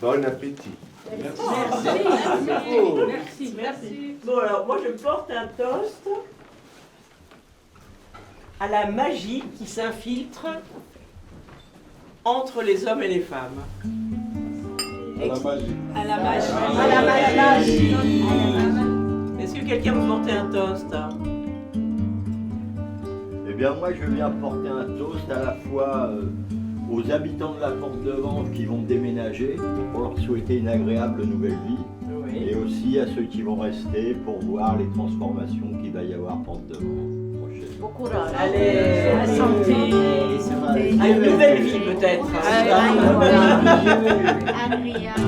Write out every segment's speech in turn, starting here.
Bon appétit. Merci. Bon, alors, moi, je porte un toast à la magie qui s'infiltre entre les hommes et les femmes. À la magie. À la magie. À la magie. Est-ce que quelqu'un veut porter un toast? Eh bien, moi, je viens porter un toast à la fois aux habitants de la Porte-de-Vange qui vont déménager pour leur souhaiter une agréable nouvelle vie, et aussi à ceux qui vont rester pour voir les transformations qu'il va y avoir Porte-de-Vange prochainement. Bon courage. Allez, À santé. à une nouvelle vie peut-être.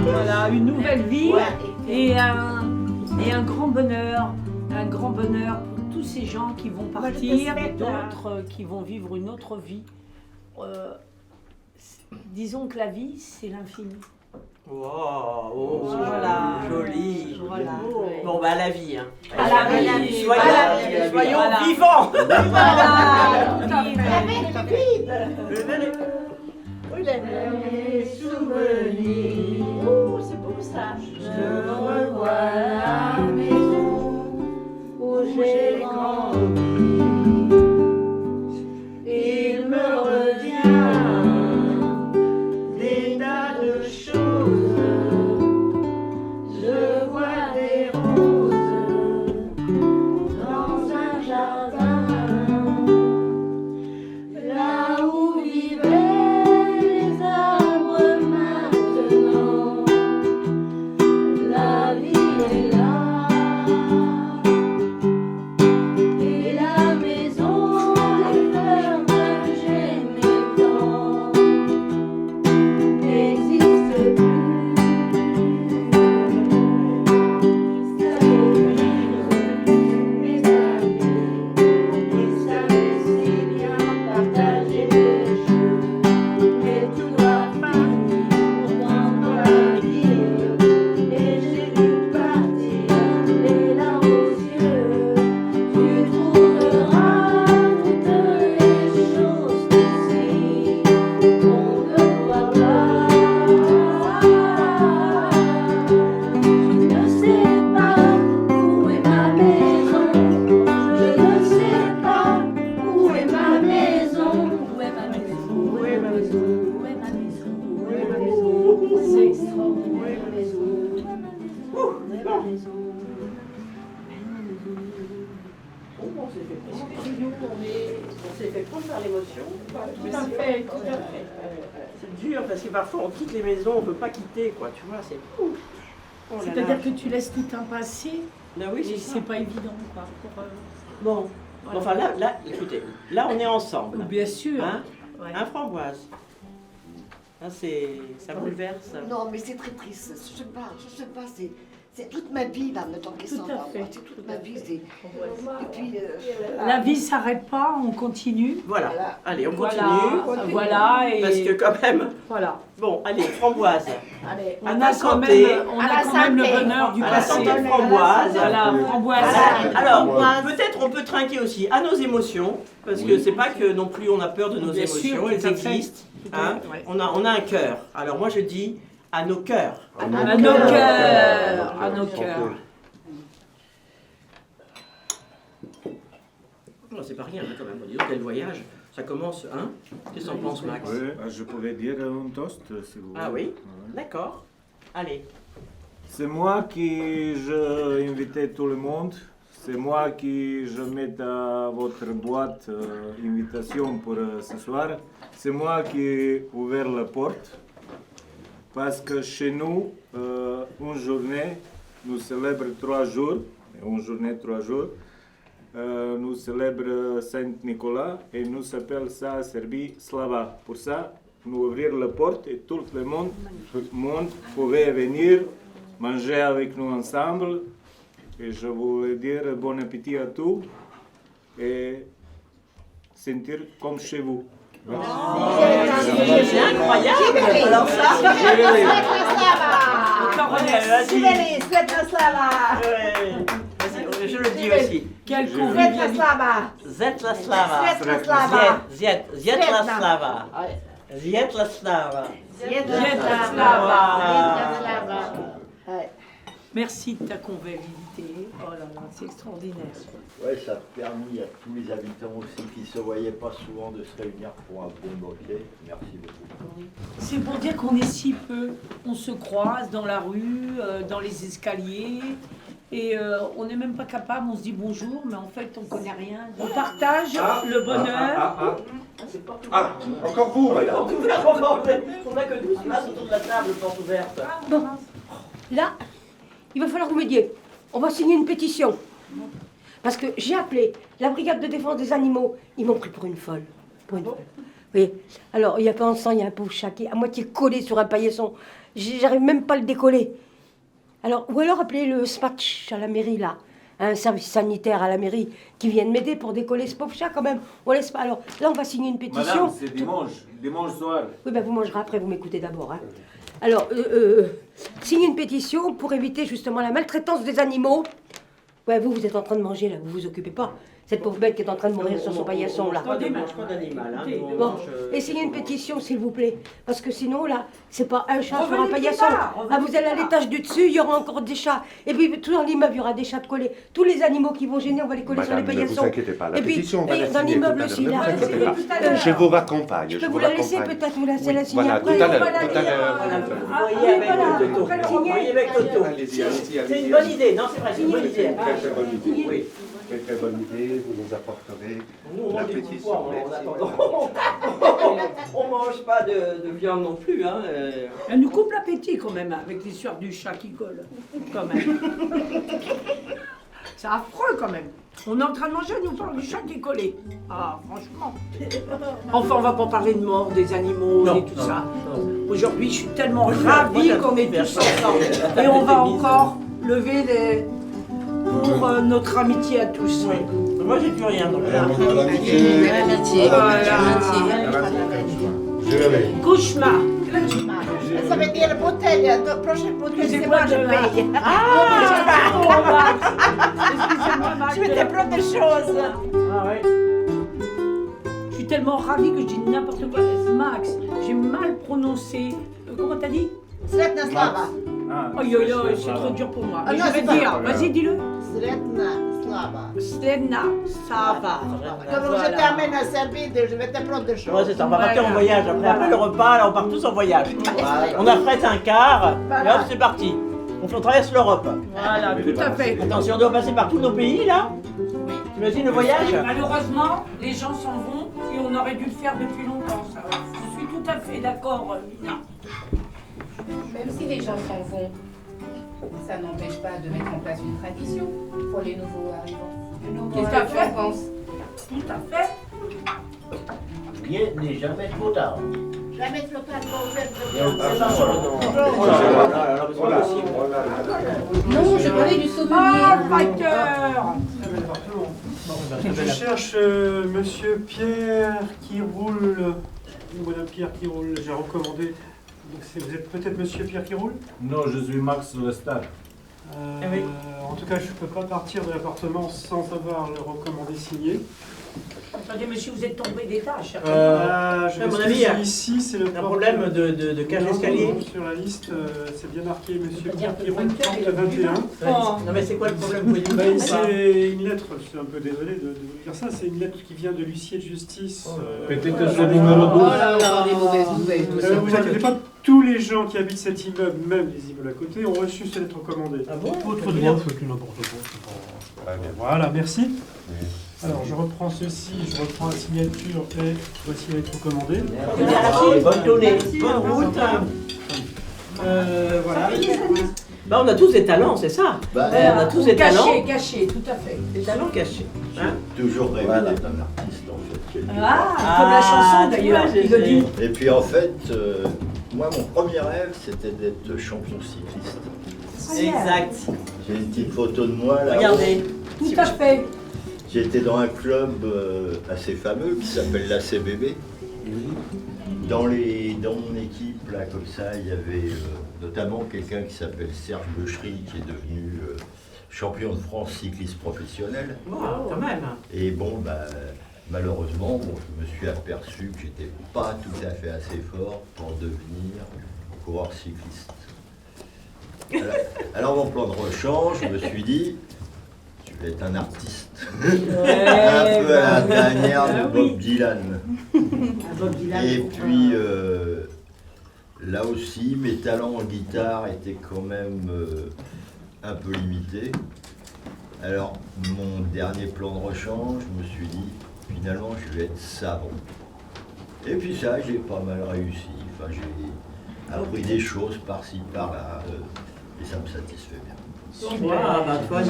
Voilà, une nouvelle vie et un grand bonheur. Un grand bonheur pour tous ces gens qui vont partir et d'autres qui vont vivre une autre vie. Disons que la vie, c'est l'infini. Wow, Voilà. Joli. Voilà. Bon, bah, à la vie. Hein. À la vie. Soyons Voilà. vivants. Voilà. Les souvenirs. Oh, c'est beau ça. Je revois la maison où j'ai grandi. Il me revient des tas de choses. Je vois des roses dans un jardin, là où vivaient les arbres maintenant. La vie est là. Et la maison, les fleurs que j'aimais tant n'existe plus. Ça mes amis, ils savaient si bien partager les jeux. Mais tout doit partir pourtant dans la vie. Et j'ai dû partir les larmes aux yeux. Tu trouveras toutes les choses d'ici qu'on ne voit pas. Je ne sais pas où est ma maison. Je ne sais pas où est ma maison. Où est ma maison? Où est ma maison? Où est ma maison? Où est ma maison? C'est extraordinaire. Où est ma maison? Où est ma maison? On s'est fait prendre. On s'est fait prendre par l'émotion. Tout à fait, tout à fait. C'est dur parce que parfois on quitte les maisons, on ne peut pas quitter, quoi. Tu vois, c'est. Oh là là. C'est-à-dire que tu laisses tout un passé Ah oui, et c'est ça. c'est pas évident, quoi. Bon. Voilà. Enfin là, écoutez, là on est ensemble. Bien sûr. Hein, Ouais. hein, Framboise. Là, ça bouleverse. Non, mais c'est très triste. Je sais pas, c'est toute ma vie là maintenant qui Tout s'en à va. fait. C'est toute ma vie. Et puis, La vie s'arrête pas, on continue. Voilà. Voilà. Allez, on Voilà, continue. voilà, et Parce que quand même. voilà. Bon, allez, Framboise. allez, À On ta a quand santé. même, on a quand même le bonheur du À la passé. santé de Framboise. Voilà, Framboise. Alors, peut-être on peut trinquer aussi à nos émotions, parce que c'est pas que non plus on a peur de nos Bien émotions, sûr, elles tout à fait. existent. Tout à Hein. fait, ouais. On a un cœur. Alors moi je dis à nos cœurs. À nos cœurs, à nos cœurs. Non, c'est pas rien hein, quand même. Dis donc, quel voyage. Ça commence, hein? Qu'est-ce que t'en penses, Max? Oui, je pouvais dire un toast si vous voulez. Ah oui? Ouais. D'accord. Allez. C'est moi qui je invitais tout le monde. C'est moi qui je mets dans votre boîte invitation pour ce soir. C'est moi qui ai ouvert la porte. Parce que chez nous, une journée, nous célébrons 3 jours. Une journée, 3 jours. Nous célébrons Saint-Nicolas et nous appelons ça à Serbie Slava. Pour ça, nous ouvrir la porte et tout le monde pouvait venir manger avec nous ensemble. Et je voulais dire bon appétit à tous et sentir comme chez vous. C'est incroyable. Alors ça. Sibeli, Svetla Slava! Vas-y, je le dis aussi. Quel Svetla convivialité. Slava! Zetla Slava. Svetla Slava! Zetla Slava. Zvietlaslava. Merci de ta convivialité. Oh là là, c'est extraordinaire. Ouais, ça a permis à tous les habitants aussi qui ne se voyaient pas souvent de se réunir pour un bon bouquet. Merci beaucoup. C'est pour dire qu'on est si peu. On se croise dans la rue, dans les escaliers. Et on n'est même pas capable, on se dit bonjour, mais en fait on connaît rien. On partage le bonheur. Ah, encore vous, madame. On n'a que 12 places autour de la table, porte ouverte. Bon, là, il va falloir que vous m'aidiez. On va signer une pétition. Parce que j'ai appelé la brigade de défense des animaux. Ils m'ont pris pour une folle. Pour une folle. Oui. Alors, il n'y a pas un sang, il y a un pauvre chat qui est à moitié collé sur un paillasson. J'arrive même pas à le décoller. Alors, ou alors appelez le SMATCH à la mairie, là. Un service sanitaire à la mairie qui vienne m'aider pour décoller ce pauvre chat, quand même. On laisse pas. Alors, là, on va signer une pétition. Madame, c'est dimanche soir. Oui, ben vous mangerez après, vous m'écoutez d'abord. Hein. Alors, signer une pétition pour éviter justement la maltraitance des animaux. Ouais, vous êtes en train de manger, là, vous vous occupez pas. Cette pauvre bête qui est en train de mourir sur son paillasson, là. On mange pas d'animal. Hein, nous, on Bon, mange, et signez une pétition, s'il vous plaît. Parce que sinon, là, c'est pas un chat sur un Revenez plus paillasson. tard, Ah, revenez vous allez à plus tard. l'étage du dessus, il y aura encore des chats. Et puis, tout dans l'immeuble, il y aura des chats de collés. Tous les animaux qui vont gêner, on va les coller sur les Madame, ne paillassons. vous inquiétez pas, la Et puis, pétition, on va la dans signer l'immeuble tout à aussi, l'heure, là. ne vous inquiétez pas. Tout à l'heure. Je vous raccompagne. Je peux vous la laisser peut-être, vous la signer Voilà, après. tout à l'heure, Voilà, tout à l'heure. Voilà, vous Ah, voyez avec voilà. Toto. Après, Vous voyez avec Toto. Allez-y, allez-y, allez-y. C'est une bonne idée. Non, c'est vrai, c'est une bonne idée. Très très bonne idée. Oui. Très très bonne idée, vous nous apporterez Nous, on la mange des pétition. coups en Merci, attendant. On mange pas de viande non plus. Hein. Elle nous coupe l'appétit quand même, avec l'histoire du chat qui colle. Quand même. C'est affreux quand même. On est en train de manger, elle nous parle du chat qui est collé. Ah, franchement. Enfin, on va pas parler de mort des animaux Non, et tout non, ça. non. Aujourd'hui, je suis tellement Moi, ravie j'aime qu'on est faire tous ça. ensemble. Et on va encore lever les... pour notre amitié à tous. Oui. Moi, j'ai plus rien. Donc, L'amitié. Je l'avais. Cauchemar. Ça veut dire bouteille, la prochaine bouteille, c'est Excusez-moi, moi, je je paye. Excusez-moi, Max. Je vais te prendre des choses. Ah ouais. Je suis tellement ravie que je dis n'importe quoi. Max, j'ai mal prononcé. Comment t'as dit? Sretna Slava. Ah, Aïe aïe aïe, c'est trop dur pour moi. Ah Mais non, je vais c'est pas dire, grave. vas-y, dis-le. Sretna Slava. Stena, ça va. Comme je t'amène à Serbie, je vais te prendre des Ouais, choses. c'est ça, on va partir en voyage. Après le repas, là, on part tous en voyage. On affrète un quart, et hop, c'est parti. On traverse l'Europe. Voilà, tout à fait. Attends, si on doit passer par tous nos pays, là, t'imagines le voyage? Malheureusement, les gens s'en vont et on aurait dû le faire depuis longtemps, ça. Je suis tout à fait d'accord, Mina. Même si les gens s'en vont, ça n'empêche pas de mettre en place une tradition pour les nouveaux arrivants. Qu'est-ce Tout à que tu fait. en penses? Tout à fait. Rien n'est jamais trop tard. Jamais trop tard pour ouvrir Oh là là là là, c'est pas possible. Non, je parlais du Ah, sommelier. fighter. Je cherche Monsieur Pierre qui roule, ou Madame Pierre qui roule, j'ai recommandé. Donc vous êtes peut-être Monsieur Pierre qui roule. Non, je suis Max Lestar. oui. En tout cas, je ne peux pas partir de l'appartement sans avoir le recommandé signé. Attendez, monsieur, vous êtes tombé des tâches. Je à mon avis, il y a ici, c'est le Un problème de cage d'escalier. Sur la liste, c'est bien marqué Monsieur C'est-à-dire Pierre qui que roule, le facteur porte est 21. Oh. Non mais c'est quoi le problème? Vous pouvez nous Ben, dire ou pas? c'est une lettre, je suis un peu désolé de vous dire ça, c'est une lettre qui vient de l'huissier de justice. Peut-être que c'est le numéro 12. Oh là, on va avoir des mauvaises nouvelles. tout ça. Vous inquiétez pas, tous les gens qui habitent cet immeuble, même les immeubles à côté, ont reçu cette lettre commandée. Ah bon? Autre droit, c'est n'importe quoi. Voilà, merci. Alors, je reprends ceci, je reprends la signature et voici la lettre commandée. Bonne journée, bonne route. Voilà. Bah, on a tous des talents, c'est ça. Bah, On a tous des talents. Caché, tout à fait. Des talents cachés. Hein? J'ai toujours rêvé Voilà. d'être un artiste en fait. quelque part. Ah, comme la chanson tu d'ailleurs, vois, qui le dit. Et puis en fait, moi mon premier rêve c'était d'être champion cycliste. Exact. J'ai une petite photo de moi là. Regardez. Tout à fait. J'étais dans un club assez fameux qui s'appelle l'ACBB. Dans mon équipe, là, comme ça, il y avait notamment quelqu'un qui s'appelle Serge Beuchery, qui est devenu champion de France cycliste professionnel. Bon, quand même. Et bon, bah, malheureusement, bon, je me suis aperçu que j'étais pas tout à fait assez fort pour devenir coureur cycliste. Alors mon plan de rechange, je me suis dit, je vais être un artiste. Un peu à la dernière de Bob Dylan. Et puis là aussi, mes talents en guitare étaient quand même un peu limités. Alors mon dernier plan de rechange, je me suis dit, finalement je vais être savant. Et puis ça, j'ai pas mal réussi. Enfin, j'ai appris des choses par-ci, par-là, et ça me satisfait bien. Ah, bah toi,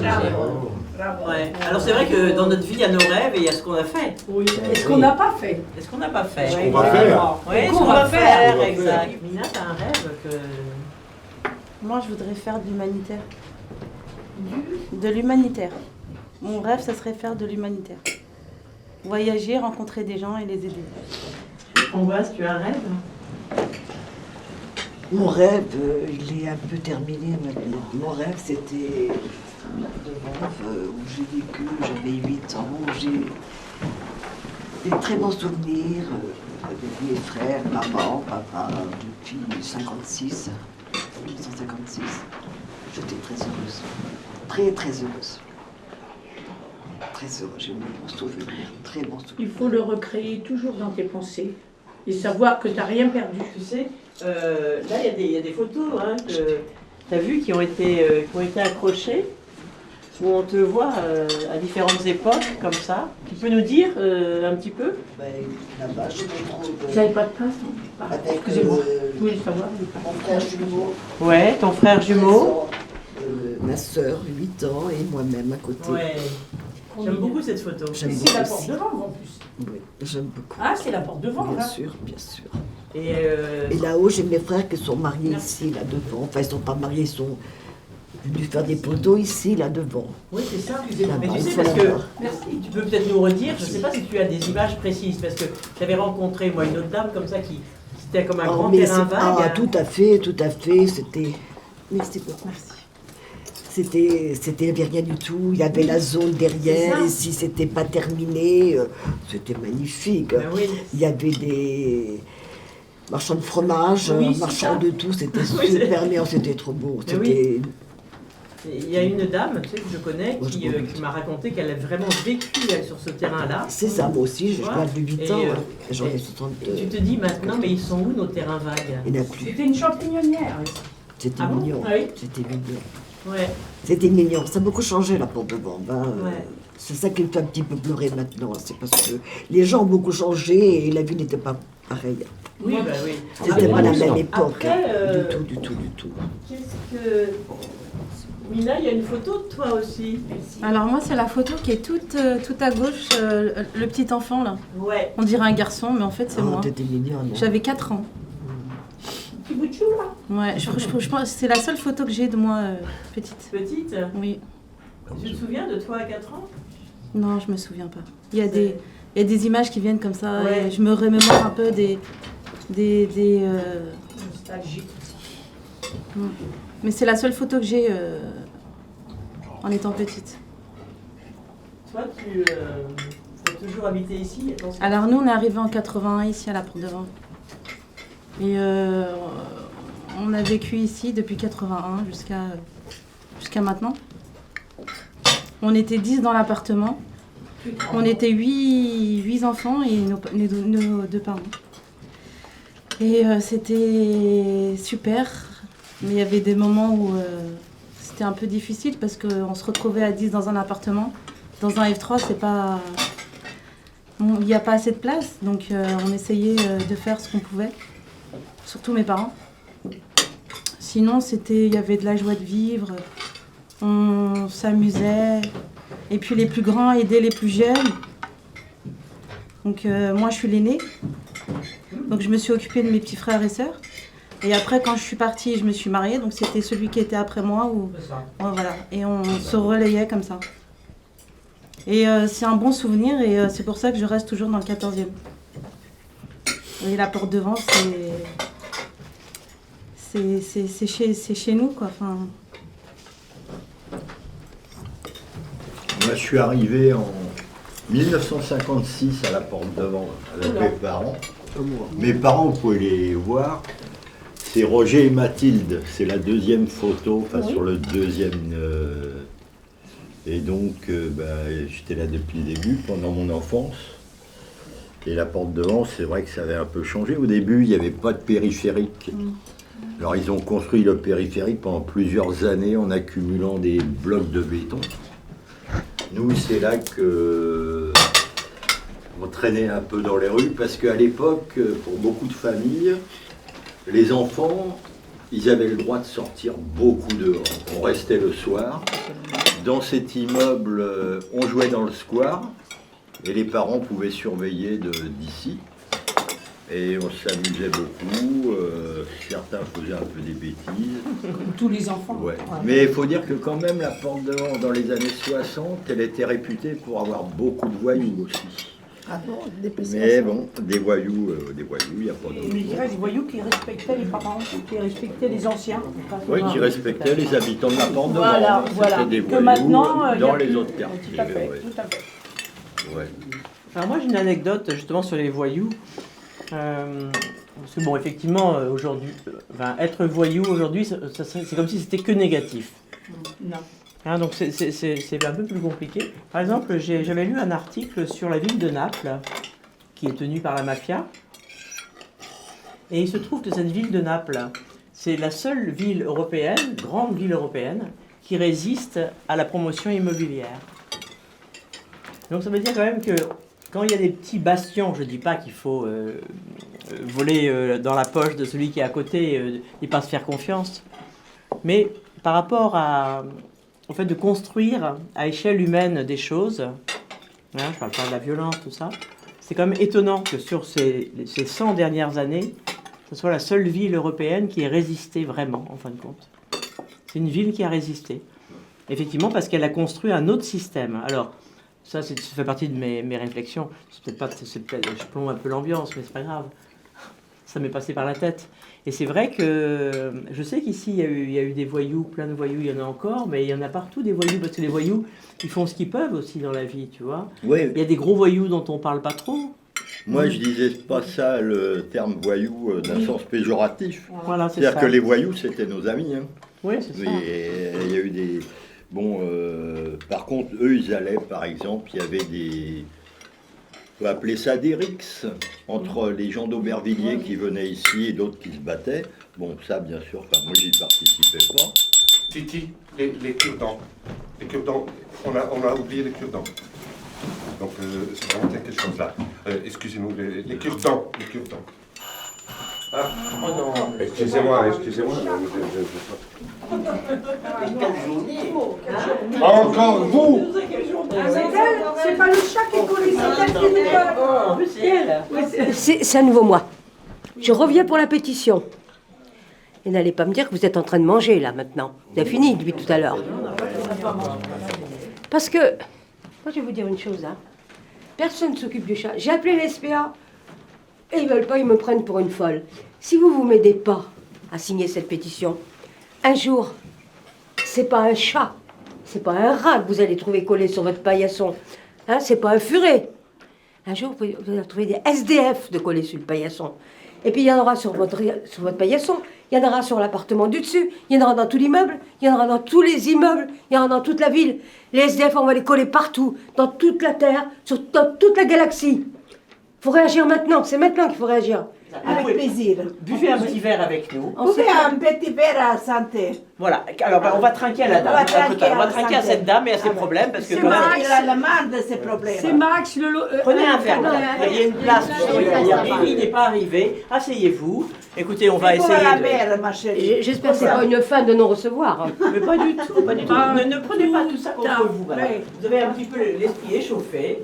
ouais. Alors c'est vrai que dans notre vie, il y a nos rêves et il y a ce qu'on a fait. Oui. Et ce qu'on n'a pas fait. Et ce qu'on n'a pas fait. Ce qu'on va faire. Oui, ce qu'on va faire, exact. Mina, t'as un rêve que... Moi, je voudrais faire de l'humanitaire. De l'humanitaire. Mon rêve, ça serait faire de l'humanitaire. Voyager, rencontrer des gens et les aider. Angoisse, tu as un rêve? Mon rêve, il est un peu terminé maintenant. Mon rêve, c'était où j'ai vécu, j'avais 8 ans, j'ai des très bons souvenirs avec mes frères, maman, papa, depuis 1956. J'étais très heureuse, très heureuse. Très heureuse, j'ai eu de bons souvenirs, très bons souvenirs. Il faut le recréer toujours dans tes pensées et savoir que tu n'as rien perdu. Tu sais, là, il y a des photos hein, que tu as vues qui ont été accrochées, où on te voit à différentes époques, comme ça. Tu peux nous dire un petit peu? Là-bas, je me trouve Vous n'avez pas de place, non? avec Excusez-moi, je voulais savoir. mon frère jumeau. Ouais, ton frère jumeau. Ma soeur, 8 ans, et moi-même à côté. Ouais. J'aime beaucoup cette photo. J'aime C'est la beaucoup porte aussi. devant en plus. Oui, j'aime beaucoup. Ah, c'est la porte devant, Bien là. sûr, bien sûr. Et là-haut, j'ai mes frères qui sont mariés ici, là devant. Enfin, ils ne sont pas mariés, ils sont venus faire des poteaux ici, là devant. oui, c'est ça. Là-bas, Mais tu il sais, faut parce la que voir. tu peux peut-être nous redire, je ne sais pas si tu as des images précises, parce que j'avais rencontré, moi, une autre dame comme ça qui... C'était comme un grand terrain vague. Tout à fait. C'était... Merci beaucoup. Il n'y avait rien du tout. Il y avait la zone derrière. Et si c'était pas terminé, c'était magnifique. Ben oui. Il y avait des marchands de fromage, Oui, c'est marchands ça. de tout. C'était Oui, super bien. C'était trop beau. Ben oui. Il y a une dame, tu sais, que je connais, Moi, je qui comprends. m'a raconté qu'elle a vraiment vécu elle, sur ce terrain-là. C'est ça, moi aussi. Tu J'ai vois, 8 et, ans. euh, hein. J'en ai et 60. tu te dis maintenant, mais ils sont où nos terrains vagues? Il n'y en a plus. C'était une champignonnière. C'était Ah bon? mignon. Ah oui. C'était mignon. Ouais. C'était mignon. Ça a beaucoup changé là pour de bon. Ouais. C'est ça qui me fait un petit peu pleurer maintenant. C'est parce que les gens ont beaucoup changé et la vie n'était pas pareille. Oui, bah oui. C'était pas la même époque. Après, Du tout. qu'est-ce que... Mina, il y a une photo de toi aussi. Alors moi, c'est la photo qui est toute à gauche, le petit enfant là. Ouais. On dirait un garçon, mais en fait, c'est moi. T'étais mignonne. J'avais 4 ans. Petit bout de chou, là. Ouais, je pense que c'est la seule photo que j'ai de moi petite. Petite? Oui. Tu te souviens de toi à 4 ans? Non, je me souviens pas. Il y a des images qui viennent comme ça. Ouais. Et je me remémore un peu des Nostalgie. Mais c'est la seule photo que j'ai en étant petite. Toi, tu as toujours habité ici? Attention. Alors nous, on est arrivé en 81 ici à la Porte de Vent. Et on a vécu ici depuis 81 jusqu'à maintenant. On était 10 dans l'appartement. On était 8 enfants et nos 2 parents. Et c'était super. Mais il y avait des moments où c'était un peu difficile parce qu'on se retrouvait à 10 dans un appartement. Dans un F3, c'est pas... Il n'y a pas assez de place, donc on essayait de faire ce qu'on pouvait. Surtout mes parents. Sinon, il y avait de la joie de vivre. On s'amusait. Et puis les plus grands aidaient les plus jeunes. Donc moi, je suis l'aînée. Donc je me suis occupée de mes petits frères et sœurs. Et après, quand je suis partie, je me suis mariée. Donc c'était celui qui était après moi. C'est ça. Voilà. Et on se relayait comme ça. Et c'est un bon souvenir. Et c'est pour ça que je reste toujours dans le 14e. Et la Porte de Vent, c'est chez nous, quoi. Enfin... Moi, je suis arrivé 1956 à la porte devant avec mes parents. Mes parents, vous pouvez les voir. C'est Roger et Mathilde. C'est la deuxième photo, enfin sur le deuxième. Et donc, j'étais là depuis le début, pendant mon enfance. Et la porte devant, c'est vrai que ça avait un peu changé. Au début, il n'y avait pas de périphérique. Alors, ils ont construit le périphérique pendant plusieurs années en accumulant des blocs de béton. Nous, c'est là que on traînait un peu dans les rues, parce qu'à l'époque, pour beaucoup de familles, les enfants, ils avaient le droit de sortir beaucoup dehors. On restait le soir. Dans cet immeuble, on jouait dans le square, et les parents pouvaient surveiller d'ici. Et on s'amusait beaucoup, certains faisaient un peu des bêtises. Comme tous les enfants. Ouais. Mais il faut dire que quand même, la porte devant, dans les années 60, elle était réputée pour avoir beaucoup de voyous aussi. Ah bon, des Mais bon, des voyous, il n'y a pas Mais d'autre. il reste des voyous qui respectaient les parents, qui respectaient les anciens. Oui, qui respectaient les habitants de la porte devant. Voilà, voilà. C'était des Que voyous maintenant, il y a dans plus. les autres quartiers. Tout à fait, ouais. tout à fait. Ouais. Alors moi j'ai une anecdote justement sur les voyous. Parce que bon, effectivement, aujourd'hui, être voyou aujourd'hui, c'est comme si c'était que négatif. Non. Hein, donc c'est un peu plus compliqué. Par exemple, j'avais lu un article sur la ville de Naples, qui est tenue par la mafia. Et il se trouve que cette ville de Naples, c'est la seule ville européenne, grande ville européenne, qui résiste à la promotion immobilière. Donc ça veut dire quand même que quand il y a des petits bastions, je ne dis pas qu'il faut voler dans la poche de celui qui est à côté et pas se faire confiance, mais par rapport au fait de construire à échelle humaine des choses, hein, je ne parle pas de la violence, tout ça, c'est quand même étonnant que sur ces 100 dernières années, ce soit la seule ville européenne qui ait résisté vraiment, en fin de compte. C'est une ville qui a résisté. Effectivement, parce qu'elle a construit un autre système. Alors, ça fait partie de mes réflexions. C'est peut-être, je plombe un peu l'ambiance, mais c'est pas grave. Ça m'est passé par la tête. Et c'est vrai que je sais qu'ici, il y a eu des voyous, plein de voyous, il y en a encore, mais il y en a partout des voyous, parce que les voyous, ils font ce qu'ils peuvent aussi dans la vie, tu vois. Oui. Il y a des gros voyous dont on parle pas trop. Moi, je disais pas ça, le terme voyou, d'un sens péjoratif. Voilà, c'est C'est-à-dire ça. que les voyous, c'était nos amis. Hein. Oui, c'est ça. Et il y a eu des... Bon, par contre, eux, ils allaient, par exemple, il y avait des... On peut appeler ça des rixes, entre les gens d'Aubervilliers qui venaient ici et d'autres qui se battaient. Bon, ça, bien sûr, moi, j'y participais pas. Titi, les cure-dents. Les cure-dents, on a oublié les cure-dents. Donc, c'est vraiment quelque chose là. Excusez-nous, les cure-dents. Les cure-dents. Ah, Oh non. excusez-moi. Encore vous! C'est pas le chat qui est collé, c'est elle qui nous colle. En plus, c'est elle. C'est à nouveau moi. Je reviens pour la pétition. Et n'allez pas me dire que vous êtes en train de manger, là, maintenant. Vous avez fini depuis tout à l'heure. Parce que, moi, je vais vous dire une chose, hein. Personne ne s'occupe du chat. J'ai appelé les SPA, et ils veulent pas, ils me prennent pour une folle. Si vous m'aidez pas à signer cette pétition, un jour, c'est pas un chat, c'est pas un rat que vous allez trouver collé sur votre paillasson. Hein, c'est pas un furet. Un jour, vous allez trouver des SDF de coller sur le paillasson. Et puis il y en aura sur votre paillasson, il y en aura sur l'appartement du dessus, il y en aura dans tout l'immeuble, il y en aura dans tous les immeubles, il y en aura dans toute la ville. Les SDF, on va les coller partout, dans toute la Terre, dans toute la galaxie. Il faut réagir maintenant, c'est maintenant qu'il faut réagir. Avec plaisir. Buvez un petit verre avec nous. Vous pouvez un petit verre à santé. Voilà, alors on va trinquer à la dame. On va trinquer à cette dame et à ses problèmes, parce que quand même... Il a la main de ses problèmes. C'est Max, Prenez un verre, madame. Il y a une place, il n'est pas arrivé. Asseyez-vous. Écoutez, on va essayer la de... verre, ma chérie. J'espère que c'est pas une fin de non-recevoir. Mais pas du tout, pas du tout. Ne prenez pas tout ça contre vous, madame. Vous avez un petit peu l'esprit échauffé.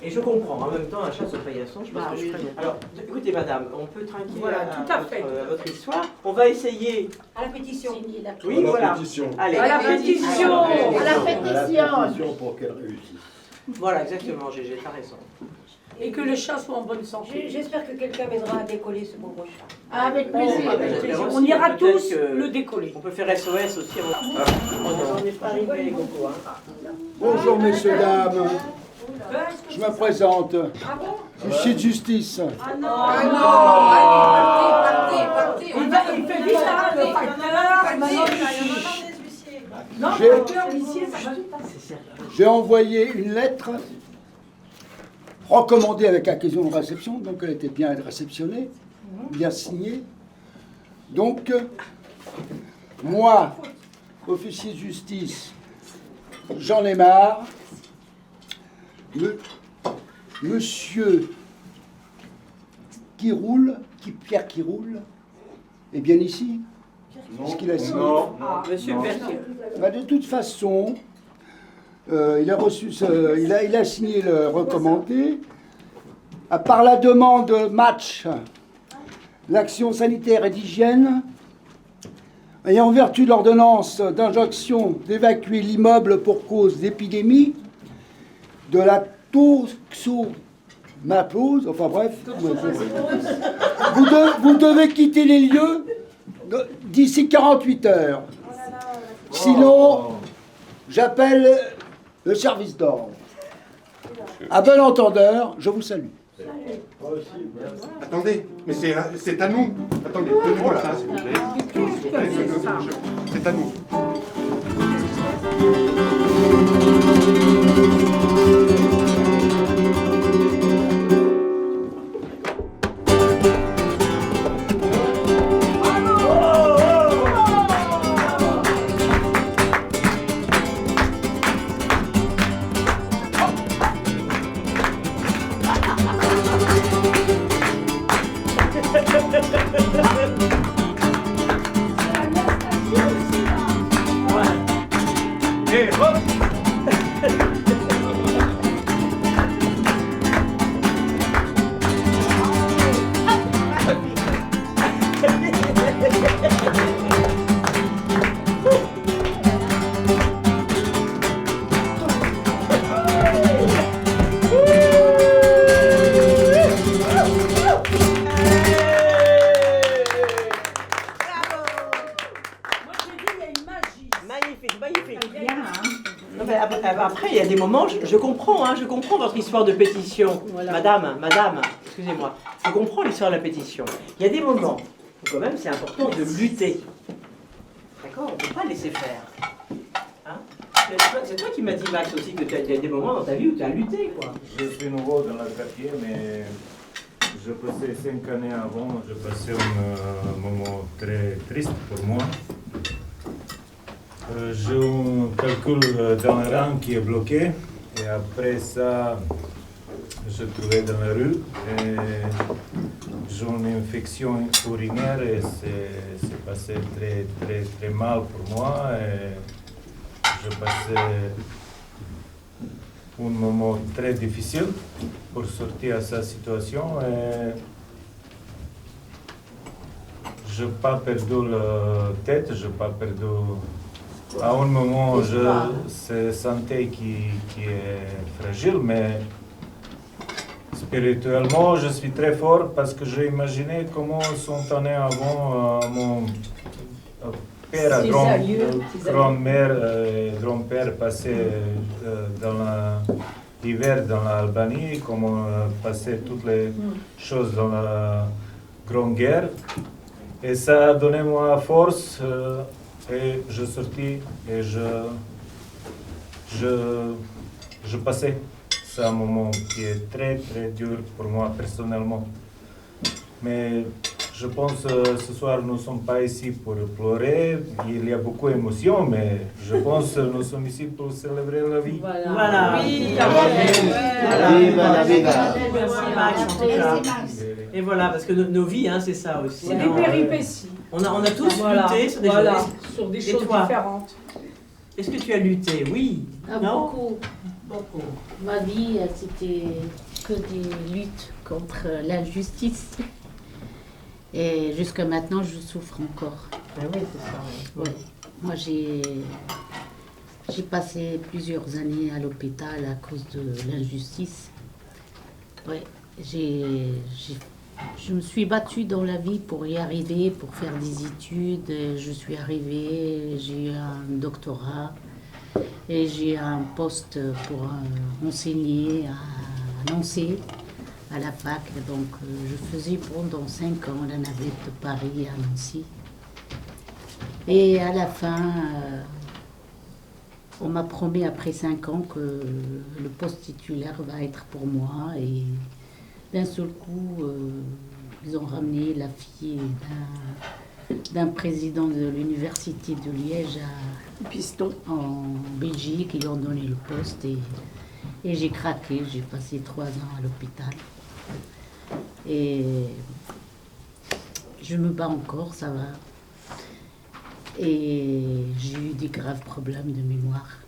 Et je comprends, en même temps, un chat sur paillasson, je pense que je préviens. Alors, écoutez, madame, on peut trinquer Voilà, tout à fait. votre histoire. On va essayer... À la pétition. Oui, voilà. Allez. À la pétition. À la À pétition. la pétition pour qu'elle réussisse. Voilà, exactement, Gégé, t'as raison. Et que le chat soit en bonne santé. J'espère que quelqu'un m'aidera à décoller ce pauvre chat. Avec plaisir. On ira tous le décoller. On peut faire SOS aussi. Oh non, on n'est pas arrivé, les cocos. Hein. Bonjour, messieurs, dames. Je me présente. Ah bon? Huissier de justice. Ah non. Partez. Il fait vite, hein, le facteur. Non, J'ai- facteur, huissier, ça va vite. J'ai envoyé une lettre recommandée avec accusation de réception, donc elle était bien réceptionnée, bien signée. Donc, moi, officier de justice, j'en ai marre. Monsieur Pierre qui roule, est bien ici. Est-ce qu'il a signé? Monsieur Perquier. Bah, de toute façon, il a reçu, il a signé le recommandé. À part la demande match, l'action sanitaire et d'hygiène, et en vertu de l'ordonnance d'injonction d'évacuer l'immeuble pour cause d'épidémie, de la toxomaplose, enfin bref, vous devez quitter les lieux d'ici 48 heures. Sinon, j'appelle le service d'ordre. À bon entendeur, je vous salue. Attendez, mais c'est à nous. Attendez, donnez-moi ça, s'il vous plaît. C'est à nous. Après, il y a des moments, je comprends, hein, je comprends votre histoire de pétition. Voilà. Madame, excusez-moi, je comprends l'histoire de la pétition. Il y a des moments où quand même c'est important de lutter. D'accord? On ne peut pas laisser faire. Hein? C'est toi qui m'as dit, Max, aussi, qu'il y a des moments dans ta vie où tu as lutté, quoi. Je suis nouveau dans le quartier, mais je passais 5 années avant, je passais un moment très triste pour moi. J'ai un calcul dans le rang qui est bloqué et après ça, je trouvais dans la rue et j'ai une infection urinaire et c'est passé très mal pour moi et je passais un moment très difficile pour sortir de cette situation et je n'ai pas perdu la tête, je n'ai pas perdu. À un moment, je sentais qui est fragile, mais spirituellement, je suis très fort parce que j'ai imaginé comment sont années avant mon père, grand-mère et grand-père passaient dans l'hiver dans l'Albanie, comment passaient toutes les choses dans la Grande Guerre. Et ça a donné moi force. Et je sortis et je passais. C'est un moment qui est très dur pour moi personnellement. Mais je pense que ce soir nous ne sommes pas ici pour pleurer. Il y a beaucoup d'émotions, mais je pense que nous sommes ici pour célébrer la vie. Voilà. Oui, merci Max en tout cas. Et voilà, parce que nos vies, hein, c'est ça aussi. C'est des péripéties. On a tous lutté sur des choses. Sur des choses différentes. Est-ce que tu as lutté? Oui. Non? Beaucoup. Ma vie, c'était que des luttes contre l'injustice. Et jusqu'à maintenant, je souffre encore. Ah oui, c'est ça. Ouais. Moi, j'ai passé plusieurs années à l'hôpital à cause de l'injustice. Ouais, je me suis battue dans la vie pour y arriver, pour faire des études. Je suis arrivée, j'ai eu un doctorat. Et j'ai un poste pour enseigner à Nancy, à la fac. Donc je faisais pendant 5 ans la navette de Paris à Nancy. Et à la fin, on m'a promis après 5 ans que le poste titulaire va être pour moi. Et d'un seul coup, ils ont ramené la fille d'un président de l'université de Liège en Belgique. Ils ont donné le poste et j'ai craqué. J'ai passé 3 ans à l'hôpital. Et je me bats encore, ça va. Et j'ai eu des graves problèmes de mémoire.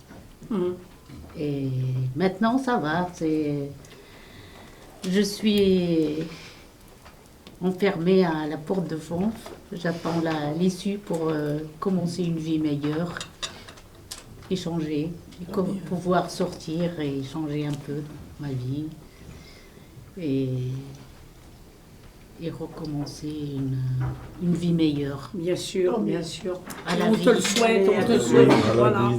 Et maintenant, ça va. Je suis enfermée à la porte de Fonf. J'attends l'issue pour commencer une vie meilleure et changer, pouvoir sortir et changer un peu ma vie et recommencer une vie meilleure. Bien sûr, bien sûr. On te le souhaite, on te le souhaite. Voilà.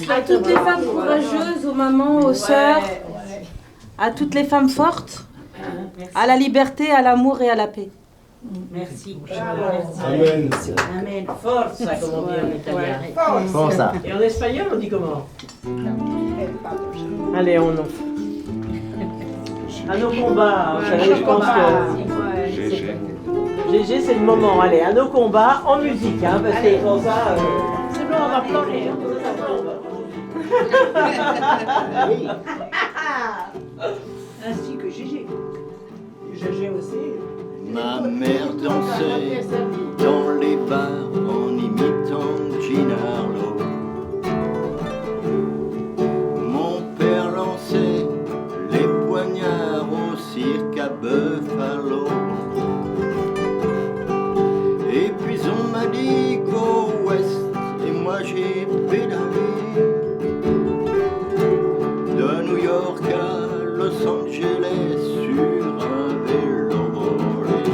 À toutes les femmes courageuses, aux mamans, aux sœurs, à toutes les femmes fortes, à la liberté, à l'amour et à la paix. Merci. Amen. Amen. Forza, comme on dit en italien. Forza. Et en espagnol, on dit comment? Allez, on en à nos combats, vous savez, je pense que GG, c'est le moment. Allez, à nos combats, en musique, hein, parce que pour ça... C'est bon, on va pleurer. Ainsi que Gégé. Gégé aussi. Ma mère dansait dans les bars en imitant Gina Harlow. Mon père lançait les poignards au cirque à Buffalo. Et puis on m'a dit go west et moi j'ai pédalé de New York à Los Angeles sur un vélo volé.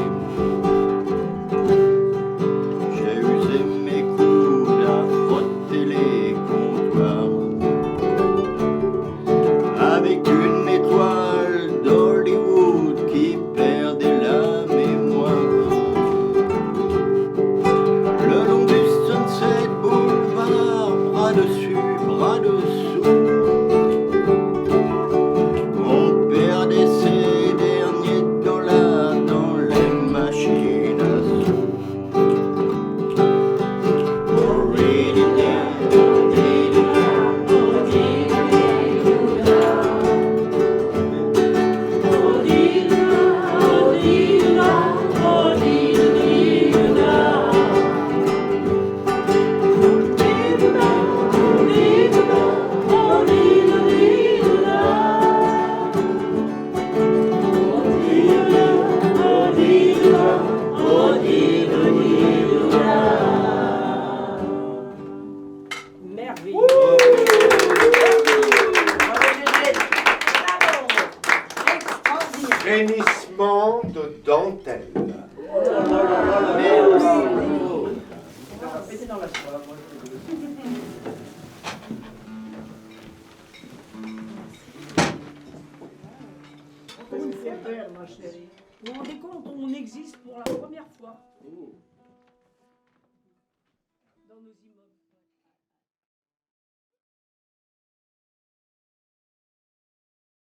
J'ai usé mes coudes à frotter les comptoirs avec une étoile d'Hollywood qui perdait la mémoire. Le long du Sunset Boulevard, bras dessus, bras dessous, on perdait ses derniers dollars dans les machines à sous. Gémissement de dentelle. Vous vous rendez compte, on existe pour la première fois dans nos immeubles.